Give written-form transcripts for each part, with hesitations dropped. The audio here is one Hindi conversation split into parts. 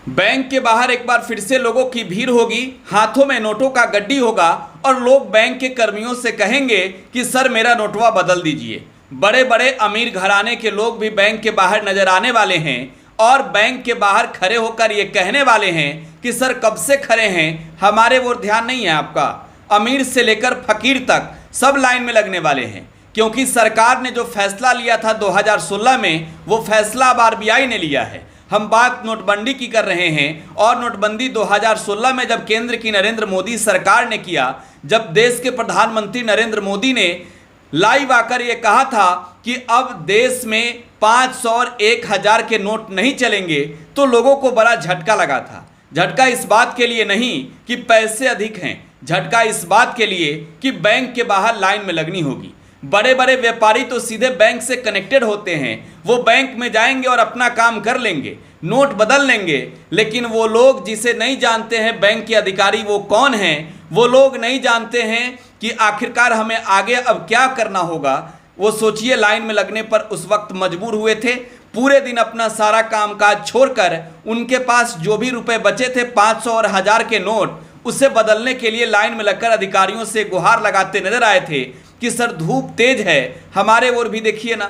बैंक के बाहर एक बार फिर से लोगों की भीड़ होगी, हाथों में नोटों का गड्डी होगा और लोग बैंक के कर्मियों से कहेंगे कि सर मेरा नोटवा बदल दीजिए। बड़े बड़े अमीर घराने के लोग भी बैंक के बाहर नजर आने वाले हैं और बैंक के बाहर खड़े होकर ये कहने वाले हैं कि सर कब से खड़े हैं, हमारे वो ध्यान नहीं है आपका। अमीर से लेकर फकीर तक सब लाइन में लगने वाले हैं, क्योंकि सरकार ने जो फैसला लिया था 2016 में, वो फैसला अब आरबीआई ने लिया है। हम बात नोटबंदी की कर रहे हैं और नोटबंदी 2016 में जब केंद्र की नरेंद्र मोदी सरकार ने किया, जब देश के प्रधानमंत्री नरेंद्र मोदी ने लाइव आकर ये कहा था कि अब देश में 500 और 1000 के नोट नहीं चलेंगे, तो लोगों को बड़ा झटका लगा था। झटका इस बात के लिए नहीं कि पैसे अधिक हैं, झटका इस बात के लिए कि बैंक के बाहर लाइन में लगनी होगी। बड़े बड़े व्यापारी तो सीधे बैंक से कनेक्टेड होते हैं, वो बैंक में जाएंगे और अपना काम कर लेंगे, नोट बदल लेंगे। लेकिन वो लोग जिसे नहीं जानते हैं बैंक के अधिकारी वो कौन हैं, वो लोग नहीं जानते हैं कि आखिरकार हमें आगे अब क्या करना होगा। वो सोचिए लाइन में लगने पर उस वक्त मजबूर हुए थे, पूरे दिन अपना सारा कामकाज छोड़कर उनके पास जो भी रुपए बचे थे 500 और 1000 के नोट, उसे बदलने के लिए लाइन में लगकर अधिकारियों से गुहार लगाते नजर आए थे कि सर धूप तेज है, हमारे ओर भी देखिए ना।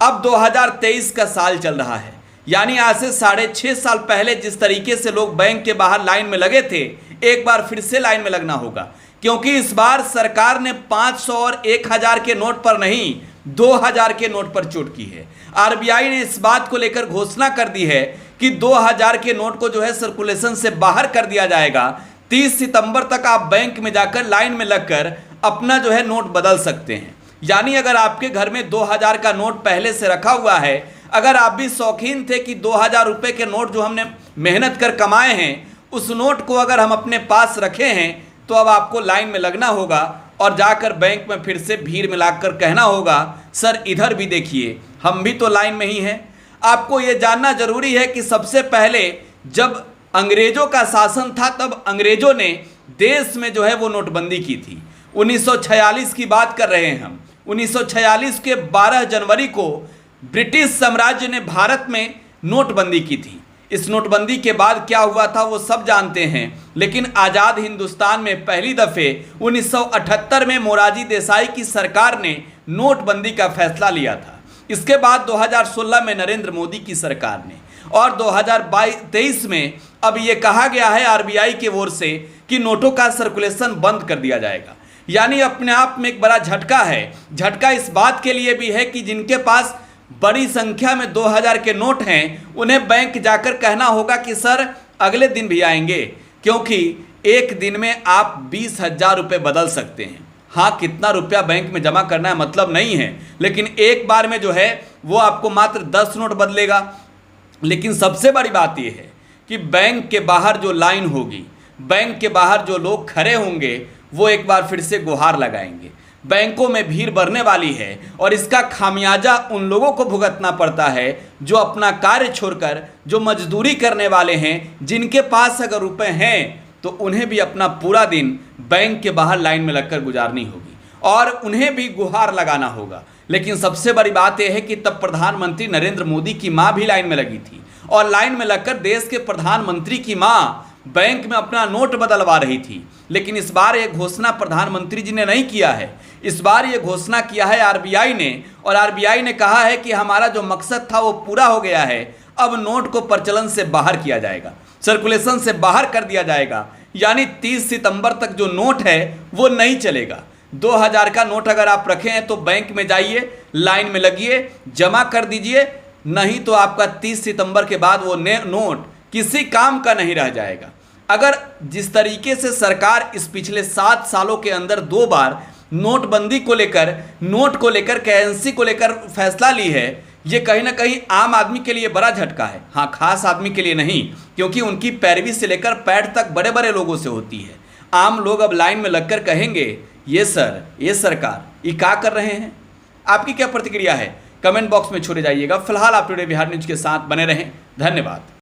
अब 2023 का साल चल रहा है, यानी आज से 6.5 साल पहले जिस तरीके से लोग बैंक के बाहर लाइन में लगे थे, एक बार फिर से लाइन में लगना होगा। क्योंकि इस बार सरकार ने 500 और 1000 के नोट पर नहीं, 2000 के नोट पर चोट की है। आरबीआई ने इस बात को लेकर घोषणा कर दी है कि 2000 के नोट को जो है सर्कुलेशन से बाहर कर दिया जाएगा। 30 सितंबर तक आप बैंक में जाकर लाइन में लगकर अपना जो है नोट बदल सकते हैं। यानी अगर आपके घर में 2000 का नोट पहले से रखा हुआ है, अगर आप भी शौकीन थे कि 2000 रुपये के नोट जो हमने मेहनत कर कमाए हैं, उस नोट को अगर हम अपने पास रखे हैं, तो अब आपको लाइन में लगना होगा और जाकर बैंक में फिर से भीड़ मिलाकर कहना होगा सर इधर भी देखिए, हम भी तो लाइन में ही हैं। आपको ये जानना जरूरी है कि सबसे पहले जब अंग्रेजों का शासन था, तब अंग्रेजों ने देश में जो है वो नोटबंदी की थी। 1946 की बात कर रहे हैं हम। 1946 के 12 जनवरी को ब्रिटिश साम्राज्य ने भारत में नोटबंदी की थी। इस नोटबंदी के बाद क्या हुआ था वो सब जानते हैं, लेकिन आज़ाद हिंदुस्तान में पहली दफ़े 1978 में मोरारजी देसाई की सरकार ने नोटबंदी का फैसला लिया था। इसके बाद 2016 में नरेंद्र मोदी की सरकार ने, और 2023 में अब ये कहा गया है आरबीआई की ओर से कि नोटों का सर्कुलेशन बंद कर दिया जाएगा। यानी अपने आप में एक बड़ा झटका है। झटका इस बात के लिए भी है कि जिनके पास बड़ी संख्या में 2000 के नोट हैं, उन्हें बैंक जाकर कहना होगा कि सर अगले दिन भी आएंगे, क्योंकि एक दिन में आप 20,000 रुपये बदल सकते हैं। हाँ, कितना रुपया बैंक में जमा करना है मतलब नहीं है, लेकिन एक बार में जो है वो आपको मात्र 10 नोट बदलेगा। लेकिन सबसे बड़ी बात यह है कि बैंक के बाहर जो लाइन होगी, बैंक के बाहर जो लोग खड़े होंगे, वो एक बार फिर से गुहार लगाएंगे। बैंकों में भीड़ बढ़ने वाली है और इसका खामियाजा उन लोगों को भुगतना पड़ता है जो अपना कार्य छोड़कर जो मजदूरी करने वाले हैं, जिनके पास अगर रुपए हैं तो उन्हें भी अपना पूरा दिन बैंक के बाहर लाइन में लगकर गुजारनी होगी और उन्हें भी गुहार लगाना होगा। लेकिन सबसे बड़ी बात यह है कि तब प्रधानमंत्री नरेंद्र मोदी की माँ भी लाइन में लगी थी और लाइन में लगकर देश के प्रधानमंत्री की माँ बैंक में अपना नोट बदलवा रही थी। लेकिन इस बार ये घोषणा प्रधानमंत्री जी ने नहीं किया है, इस बार ये घोषणा किया है आरबीआई ने, और आरबीआई ने कहा है कि हमारा जो मकसद था वो पूरा हो गया है। अब नोट को प्रचलन से बाहर किया जाएगा, सर्कुलेशन से बाहर कर दिया जाएगा। यानी 30 सितंबर तक जो नोट है वो नहीं चलेगा। 2000 का नोट अगर आप रखे हैं तो बैंक में जाइए, लाइन में लगिए, जमा कर दीजिए, नहीं तो आपका 30 सितंबर के बाद वो नोट किसी काम का नहीं रह जाएगा। अगर जिस तरीके से सरकार इस पिछले 7 सालों के अंदर 2 बार नोटबंदी को लेकर, नोट को लेकर, करेंसी को लेकर फैसला ली है, ये कहीं ना कहीं आम आदमी के लिए बड़ा झटका है। हाँ, खास आदमी के लिए नहीं, क्योंकि उनकी पैरवी से लेकर पैठ तक बड़े बड़े लोगों से होती है। आम लोग अब लाइन में लगकर कहेंगे ये सर, ये सरकार, ये क्या कर रहे हैं। आपकी क्या प्रतिक्रिया है, कमेंट बॉक्स में छोड़े जाइएगा। फिलहाल आप टुडे बिहार न्यूज के साथ बने रहें। धन्यवाद।